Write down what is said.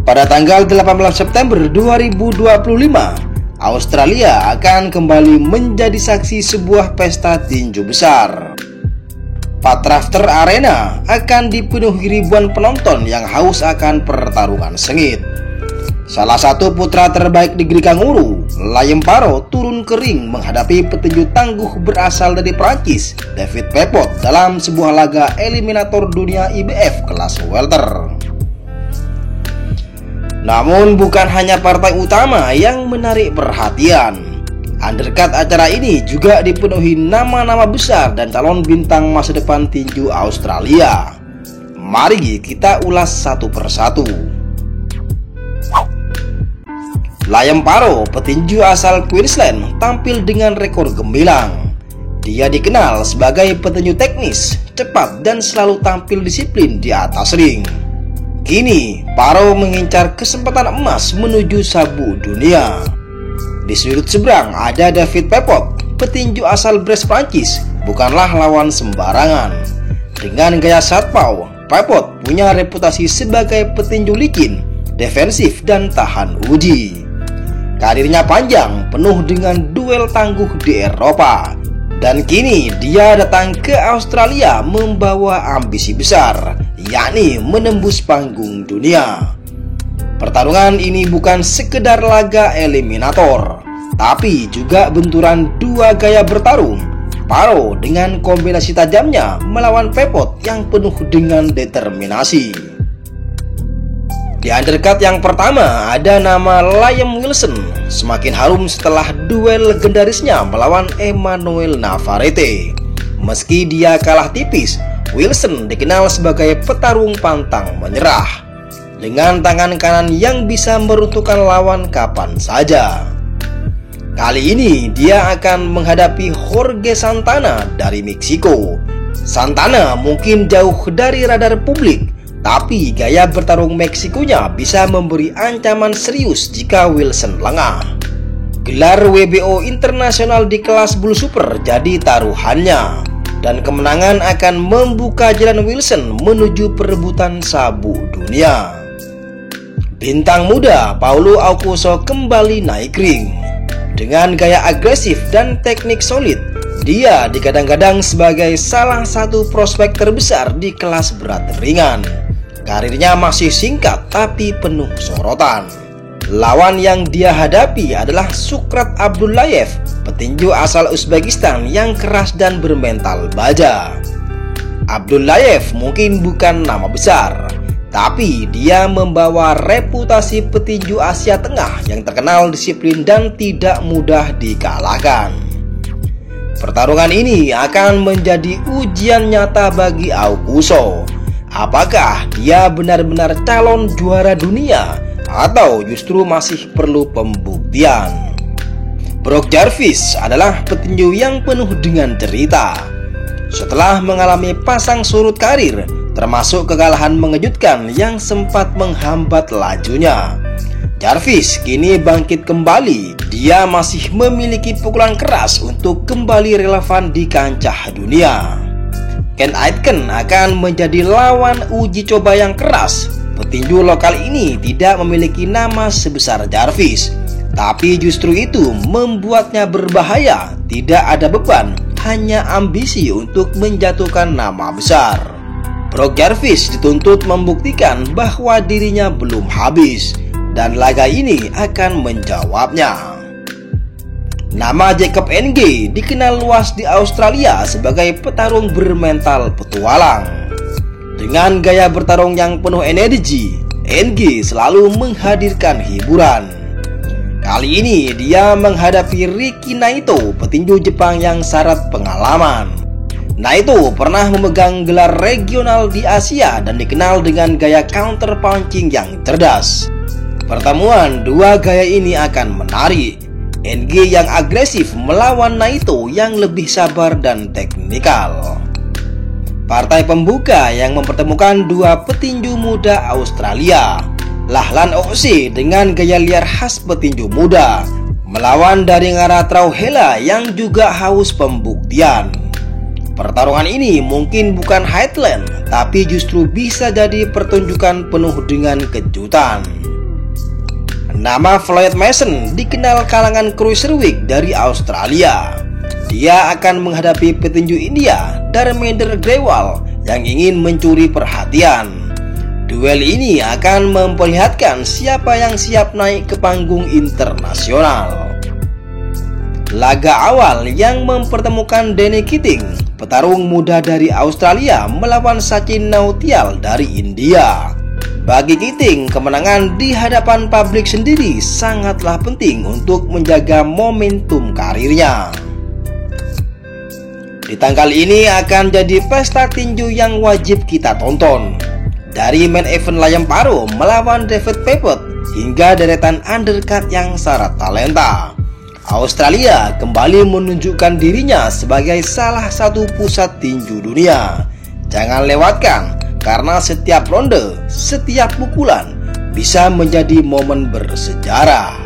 Pada tanggal 18 September 2025, Australia akan kembali menjadi saksi sebuah pesta tinju besar. Pat Rafter Arena akan dipenuhi ribuan penonton yang haus akan pertarungan sengit. Salah satu putra terbaik negeri kanguru, Liam Paro, turun ke ring menghadapi petinju tangguh berasal dari Prancis, David Pepot, dalam sebuah laga eliminator dunia IBF kelas welter. Namun bukan hanya partai utama yang menarik perhatian. Undercard acara ini juga dipenuhi nama-nama besar dan calon bintang masa depan tinju Australia. Mari kita ulas satu persatu. Liam Paro, petinju asal Queensland, tampil dengan rekor gemilang. Dia dikenal sebagai petinju teknis, cepat, dan selalu tampil disiplin di atas ring. Kini, Paro mengincar kesempatan emas menuju sabuk dunia. Di sudut seberang ada David Pepot, petinju asal Brest, Prancis, bukanlah lawan sembarangan. Dengan gaya southpaw, Pepot punya reputasi sebagai petinju licin, defensif, dan tahan uji. Karirnya panjang, penuh dengan duel tangguh di Eropa. Dan kini dia datang ke Australia membawa ambisi besar, yakni menembus panggung dunia. Pertarungan ini bukan sekedar laga eliminator, tapi juga benturan dua gaya bertarung. Paro dengan kombinasi tajamnya melawan Pepot yang penuh dengan determinasi. Di undercard yang pertama ada nama Liam Wilson, semakin harum setelah duel legendarisnya melawan Emmanuel Navarrete. Meski dia kalah tipis, Wilson dikenal sebagai petarung pantang menyerah, dengan tangan kanan yang bisa meruntuhkan lawan kapan saja. Kali ini dia akan menghadapi Jorge Santana dari Meksiko. Santana mungkin jauh dari radar publik, tapi gaya bertarung Meksikonya bisa memberi ancaman serius jika Wilson lengah. Gelar WBO internasional di kelas Bull Super jadi taruhannya, dan kemenangan akan membuka jalan Wilson menuju perebutan sabuk dunia. Bintang muda Paulo Augusto kembali naik ring. Dengan gaya agresif dan teknik solid, dia digadang-gadang sebagai salah satu prospek terbesar di kelas berat ringan. Karirnya masih singkat tapi penuh sorotan. Lawan yang dia hadapi adalah Shukrat Abdullayev, petinju asal Uzbekistan yang keras dan bermental baja. Abdullayev mungkin bukan nama besar, tapi dia membawa reputasi petinju Asia Tengah yang terkenal disiplin dan tidak mudah dikalahkan. Pertarungan ini akan menjadi ujian nyata bagi Augusto. Apakah dia benar-benar calon juara dunia atau justru masih perlu pembuktian? Brock Jarvis adalah petinju yang penuh dengan cerita. Setelah mengalami pasang surut karir, termasuk kekalahan mengejutkan yang sempat menghambat lajunya, Jarvis kini bangkit kembali. Dia masih memiliki pukulan keras untuk kembali relevan di kancah dunia. Ken Aitken akan menjadi lawan uji coba yang keras. Petinju lokal ini tidak memiliki nama sebesar Jarvis, tapi justru itu membuatnya berbahaya. Tidak ada beban, hanya ambisi untuk menjatuhkan nama besar. Brock Jarvis dituntut membuktikan bahwa dirinya belum habis, dan laga ini akan menjawabnya. Nama Jacob NG dikenal luas di Australia sebagai petarung bermental petualang. Dengan gaya bertarung yang penuh energi, NG selalu menghadirkan hiburan. Kali ini dia menghadapi Riki Naito, petinju Jepang yang syarat pengalaman. Naito pernah memegang gelar regional di Asia dan dikenal dengan gaya counter punching yang cerdas. Pertemuan dua gaya ini akan menarik. NG yang agresif melawan Naito yang lebih sabar dan teknikal. Partai pembuka yang mempertemukan dua petinju muda Australia, Lachlan Oxy dengan gaya liar khas petinju muda, melawan Daringara Trauhela yang juga haus pembuktian. Pertarungan ini mungkin bukan headline, tapi justru bisa jadi pertunjukan penuh dengan kejutan. Nama Floyd Mason dikenal kalangan cruiserweight dari Australia. Dia akan menghadapi petinju India Dharmender Grewal yang ingin mencuri perhatian. Duel ini akan memperlihatkan siapa yang siap naik ke panggung internasional. Laga awal yang mempertemukan Danny Keating, petarung muda dari Australia, melawan Sachin Nautiyal dari India. Bagi Keating, kemenangan di hadapan publik sendiri sangatlah penting untuk menjaga momentum karirnya. Di tanggal ini akan jadi pesta tinju yang wajib kita tonton. Dari main event Liam Paro melawan David Pepet hingga deretan undercard yang syarat talenta, Australia kembali menunjukkan dirinya sebagai salah satu pusat tinju dunia. Jangan lewatkan, karena setiap ronde, setiap pukulan bisa menjadi momen bersejarah.